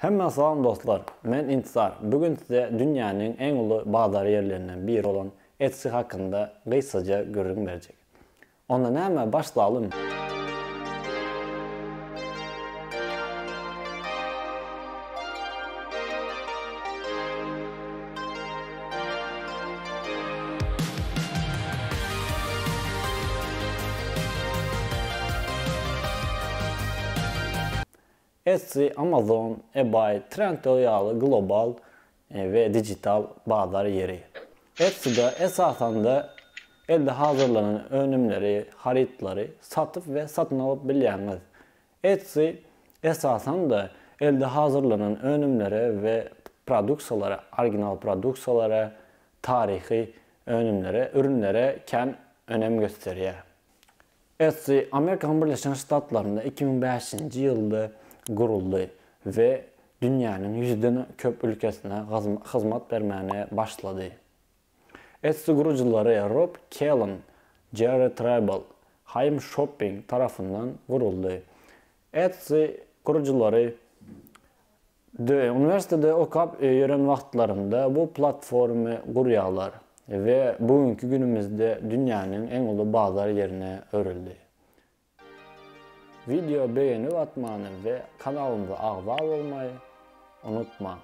Hemen salam dostlar, ben İntisar. Bugün size dünyanın en ulu bazar yerlerinden biri olan Etsy hakkında kısaca görün verecek. Ondan hemen başlayalım. Etsy, Amazon, eBay, Trendyol global ve dijital bazar yeri. Etsy'de esasen de elde hazırlanan önümleri, haritaları satıp ve satın alabileceğiniz. Etsy esasen de elde hazırlanan önümlere ve produksiyalara, orijinal produksiyalara, tarihi önümlere, ürünlere önem gösteriyor. Etsy, Amerika Birleşik Ştatlarında 2005 yılda kuruldu ve dünyanın yüzden köp ülkesine hizmet vermeye başladı. Etsy kurucuları Rob Kellen, Jared Tribal, Haim Shopping tarafından kuruldu. Etsy kurucuları üniversitede okuyup öğren vaxtlarında bu platformu kuruyorlar ve bugünkü günümüzde dünyanın en ulu bazar yerine örüldü. Video beğenip atmayı ve kanalımıza abone olmayı unutmayın.